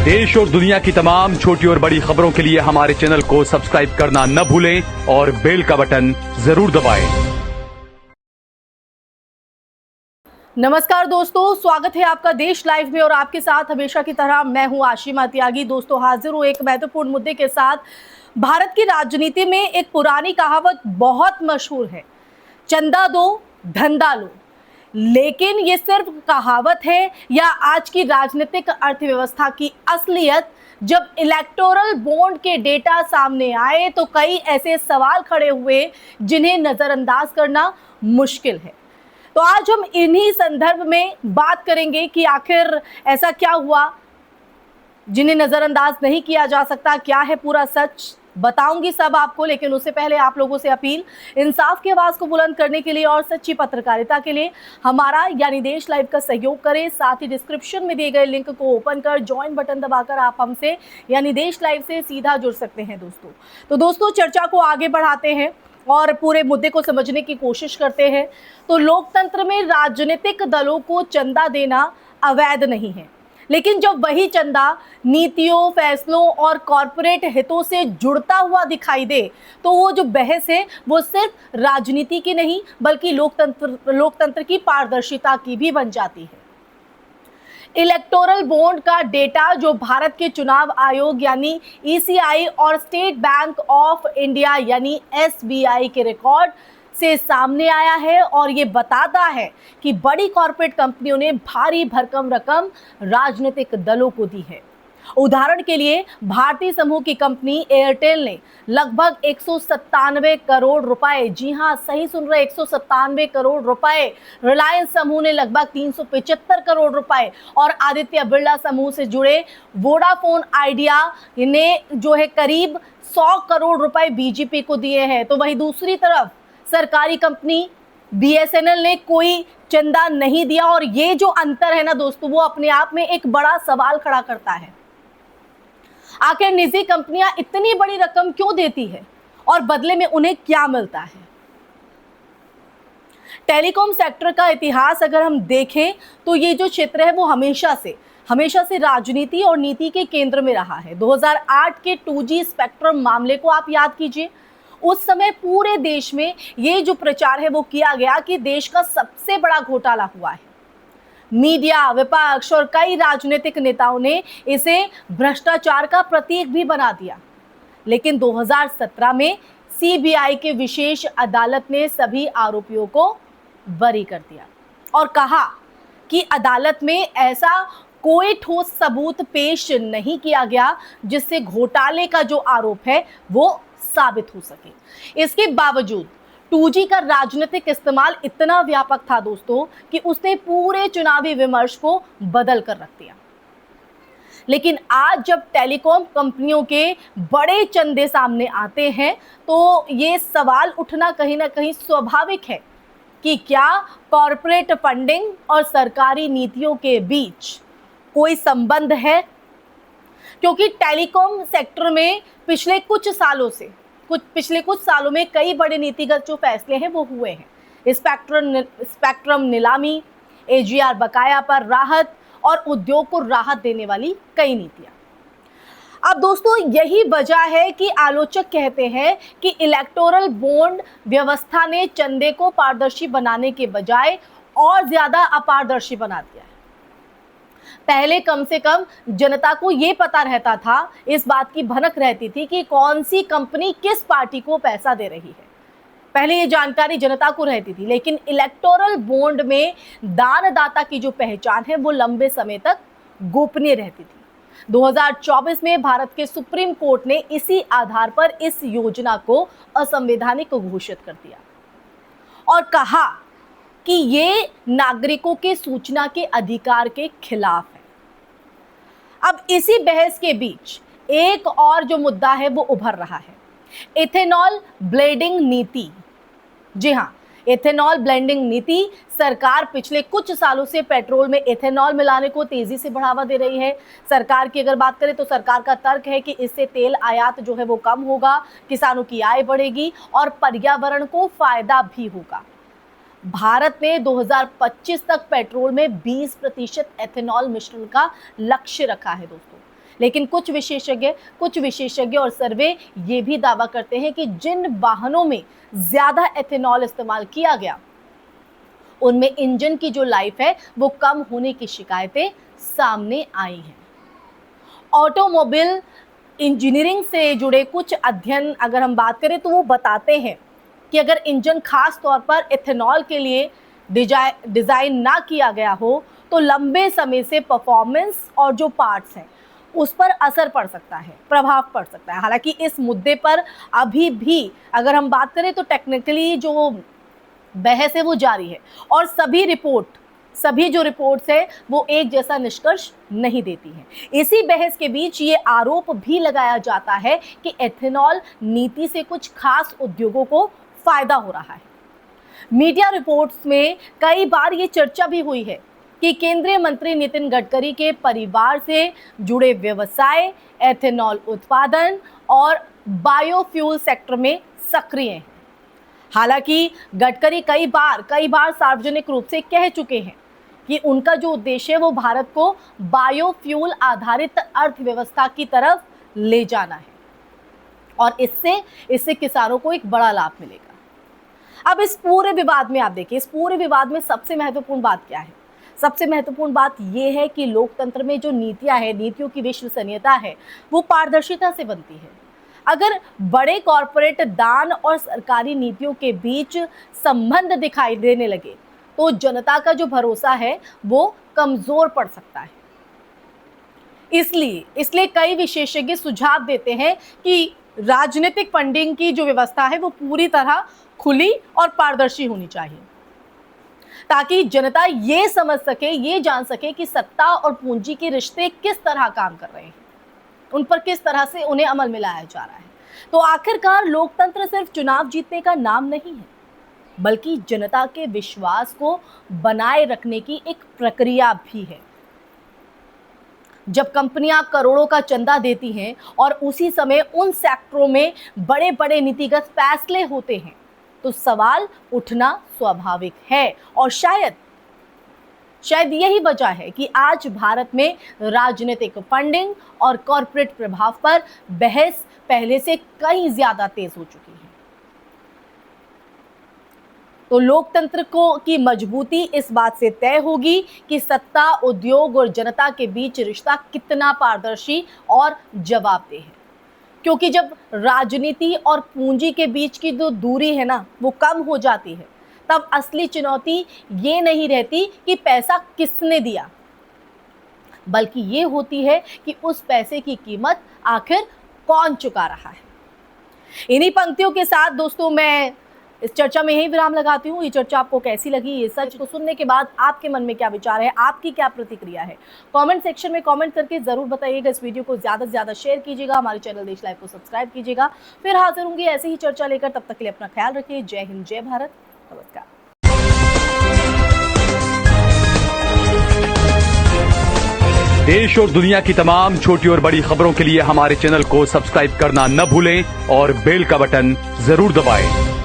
देश और दुनिया की तमाम छोटी और बड़ी खबरों के लिए हमारे चैनल को सब्सक्राइब करना न भूलें और बेल का बटन जरूर दबाएं। नमस्कार दोस्तों, स्वागत है आपका देश लाइव में और आपके साथ हमेशा की तरह मैं हूं आशिमा त्यागी। दोस्तों हाजिर हूं एक महत्वपूर्ण मुद्दे के साथ। भारत की राजनीति में एक पुरानी कहावत बहुत मशहूर है, चंदा दो धंधा लो। लेकिन ये सिर्फ कहावत है या आज की राजनीतिक अर्थव्यवस्था की असलियत? जब इलेक्टोरल बॉन्ड के डेटा सामने आए तो कई ऐसे सवाल खड़े हुए जिन्हें नजरअंदाज करना मुश्किल है। तो आज हम इन्हीं संदर्भ में बात करेंगे कि आखिर ऐसा क्या हुआ जिन्हें नजरअंदाज नहीं किया जा सकता, क्या है पूरा सच, बताऊंगी सब आपको। लेकिन उससे पहले आप लोगों से अपील, इंसाफ की आवाज को बुलंद करने के लिए और सच्ची पत्रकारिता के लिए हमारा यानी देश लाइव का सहयोग करें। साथ ही डिस्क्रिप्शन में दिए गए लिंक को ओपन कर ज्वाइन बटन दबाकर आप हमसे यानी देश लाइव से सीधा जुड़ सकते हैं दोस्तों। तो दोस्तों चर्चा को आगे बढ़ाते हैं और पूरे मुद्दे को समझने की कोशिश करते हैं। तो लोकतंत्र में राजनीतिक दलों को चंदा देना अवैध नहीं है, लेकिन जब वही चंदा नीतियों, फैसलों और कॉरपोरेट हितों से जुड़ता हुआ दिखाई दे तो वो जो बहस है वो सिर्फ राजनीति की नहीं बल्कि लोकतंत्र की पारदर्शिता की भी बन जाती है। इलेक्टोरल बॉन्ड का डेटा जो भारत के चुनाव आयोग यानी ईसीआई और स्टेट बैंक ऑफ इंडिया यानी एसबीआई के रिकॉर्ड से सामने आया है और ये बताता है कि बड़ी कॉर्पोरेट कंपनियों ने भारी भरकम रकम राजनीतिक दलों को दी है। उदाहरण के लिए भारतीय समूह की कंपनी एयरटेल ने लगभग 197 करोड़ रुपए, जी हां सही सुन रहे, 197 करोड़ रुपए, रिलायंस समूह ने लगभग 375 करोड़ रुपए और आदित्य बिरला समूह से जुड़े वोडाफोन आइडिया ने जो है करीब 100 करोड़ रुपए बीजेपी को दिए हैं। तो वहीं दूसरी तरफ सरकारी कंपनी बीएसएनएल ने कोई चंदा नहीं दिया और ये जो अंतर है ना दोस्तों, वो अपने आप में एक बड़ा सवाल खड़ा करता है। आखिर निजी कंपनियां इतनी बड़ी रकम क्यों देती है और बदले में उन्हें क्या मिलता है? टेलीकॉम सेक्टर का इतिहास अगर हम देखें तो ये जो क्षेत्र है वो हमेशा से राजनीति और नीति के केंद्र में रहा है। 2008 के 2G स्पेक्ट्रम मामले को आप याद कीजिए। उस समय पूरे देश में ये जो प्रचार है वो किया गया कि देश का सबसे बड़ा घोटाला हुआ है। मीडिया, विपक्ष और कई राजनीतिक नेताओं ने इसे भ्रष्टाचार का प्रतीक भी बना दिया। लेकिन 2017 में सीबीआई के विशेष अदालत ने सभी आरोपियों को बरी कर दिया और कहा कि अदालत में ऐसा कोई ठोस सबूत पेश नहीं किया गया जिससे घोटाले का जो आरोप है वो साबित हो सके। इसके बावजूद 2G का राजनीतिक इस्तेमाल इतना व्यापक था दोस्तों कि उसने पूरे चुनावी विमर्श को बदल कर रख दिया। लेकिन आज जब टेलीकॉम कंपनियों के बड़े चंदे सामने आते हैं तो ये सवाल उठना कहीं ना कहीं स्वाभाविक है कि क्या कॉरपोरेट फंडिंग और सरकारी नीतियों के बीच कोई संबंध है? क्योंकि टेलीकॉम सेक्टर में पिछले कुछ सालों में कई बड़े नीतिगत जो फैसले हैं वो हुए हैं। स्पेक्ट्रम नीलामी, एजीआर बकाया पर राहत और उद्योग को राहत देने वाली कई नीतियां। अब दोस्तों यही वजह है कि आलोचक कहते हैं कि इलेक्टोरल बॉन्ड व्यवस्था ने चंदे को पारदर्शी बनाने के बजाय और ज्यादा अपारदर्शी बना दिया है। पहले कम से कम जनता को ये पता रहता था, इस बात की भनक रहती थी कि कौन सी कंपनी किस पार्टी को पैसा दे रही है। पहले ये जानकारी जनता को रहती थी, लेकिन इलेक्टोरल बॉन्ड में दानदाता की जो पहचान है वो लंबे समय तक गोपनीय रहती थी। 2024 में भारत के सुप्रीम कोर्ट ने इसी आधार पर इस योजना को असंवैधानिक घोषित कर दिया और कहा कि ये नागरिकों के सूचना के अधिकार के खिलाफ है। अब इसी बहस के बीच एक और जो मुद्दा है वो उभर रहा है, इथेनॉल ब्लेंडिंग नीति। जी हां, इथेनॉल ब्लेंडिंग नीति। सरकार पिछले कुछ सालों से पेट्रोल में इथेनॉल मिलाने को तेजी से बढ़ावा दे रही है। सरकार की अगर बात करें तो सरकार का तर्क है कि इससे तेल आयात जो है वो कम होगा, किसानों की आय बढ़ेगी और पर्यावरण को फायदा भी होगा। भारत ने 2025 तक पेट्रोल में 20% एथेनॉल मिश्रण का लक्ष्य रखा है दोस्तों। लेकिन कुछ विशेषज्ञ और सर्वे ये भी दावा करते हैं कि जिन वाहनों में ज्यादा एथेनॉल इस्तेमाल किया गया उनमें इंजन की जो लाइफ है वो कम होने की शिकायतें सामने आई हैं। ऑटोमोबाइल इंजीनियरिंग से जुड़े कुछ अध्ययन अगर हम बात करें तो वो बताते हैं कि अगर इंजन खास तौर पर एथेनॉल के लिए डिजाइन ना किया गया हो तो लंबे समय से परफॉर्मेंस और जो पार्ट्स हैं उस पर असर पड़ सकता है, प्रभाव पड़ सकता है। हालांकि इस मुद्दे पर अभी भी अगर हम बात करें तो टेक्निकली जो बहस है वो जारी है और सभी जो रिपोर्ट्स है वो एक जैसा निष्कर्ष नहीं देती हैं। इसी बहस के बीच ये आरोप भी लगाया जाता है कि एथेनॉल नीति से कुछ खास उद्योगों को फायदा हो रहा है। मीडिया रिपोर्ट्स में कई बार ये चर्चा भी हुई है कि केंद्रीय मंत्री नितिन गडकरी के परिवार से जुड़े व्यवसाय एथेनॉल उत्पादन और बायोफ्यूल सेक्टर में सक्रिय हैं। हालांकि गडकरी कई बार सार्वजनिक रूप से कह चुके हैं कि उनका जो उद्देश्य है वो भारत को बायोफ्यूल आधारित अर्थव्यवस्था की तरफ ले जाना है और इससे किसानों को एक बड़ा लाभ मिलेगा। अब इस पूरे विवाद में आप देखिए, इस पूरे विवाद में सबसे महत्वपूर्ण बात क्या है? सबसे महत्वपूर्ण बात यह है कि लोकतंत्र में जो नीतियां हैं, नीतियों की विश्वसनीयता है वो पारदर्शिता से बनती है। अगर बड़े कॉरपोरेट दान और सरकारी नीतियों के बीच संबंध दिखाई देने लगे तो जनता का जो भरोसा है वो कमजोर पड़ सकता है। इसलिए कई विशेषज्ञ सुझाव देते हैं कि राजनीतिक फंडिंग की जो व्यवस्था है वो पूरी तरह खुली और पारदर्शी होनी चाहिए ताकि जनता ये समझ सके, ये जान सके कि सत्ता और पूंजी के रिश्ते किस तरह काम कर रहे हैं, उन पर किस तरह से उन्हें अमल में लाया जा रहा है। तो आखिरकार लोकतंत्र सिर्फ चुनाव जीतने का नाम नहीं है बल्कि जनता के विश्वास को बनाए रखने की एक प्रक्रिया भी है। जब कंपनियां करोड़ों का चंदा देती हैं और उसी समय उन सेक्टरों में बड़े बड़े नीतिगत फैसले होते हैं तो सवाल उठना स्वाभाविक है और शायद यही वजह है कि आज भारत में राजनीतिक फंडिंग और कॉरपोरेट प्रभाव पर बहस पहले से कहीं ज्यादा तेज हो चुकी है। तो लोकतंत्र की मजबूती इस बात से तय होगी कि सत्ता, उद्योग और जनता के बीच रिश्ता कितना पारदर्शी और जवाबदेह है। क्योंकि जब राजनीति और पूंजी के बीच की जो दूरी है ना वो कम हो जाती है तब असली चुनौती ये नहीं रहती कि पैसा किसने दिया, बल्कि ये होती है कि उस पैसे की कीमत आखिर कौन चुका रहा है। इन्हीं पंक्तियों के साथ दोस्तों मैं इस चर्चा में यही विराम लगाती हूँ। ये चर्चा आपको कैसी लगी? ये सच को सुनने के बाद आपके मन में क्या विचार है, आपकी क्या प्रतिक्रिया है? कमेंट सेक्शन में कमेंट करके जरूर बताइएगा। इस वीडियो को ज्यादा से ज्यादा शेयर कीजिएगा, हमारे चैनल देश लाइव को सब्सक्राइब कीजिएगा। फिर हाजिर होंगे ऐसे ही चर्चा लेकर, तब तक के लिए अपना ख्याल रखिए। जय हिंद, जय भारत, नमस्कार। देश और दुनिया की तमाम छोटी और बड़ी खबरों के लिए हमारे चैनल को सब्सक्राइब करना न भूलें और बेल का बटन जरूर दबाएं।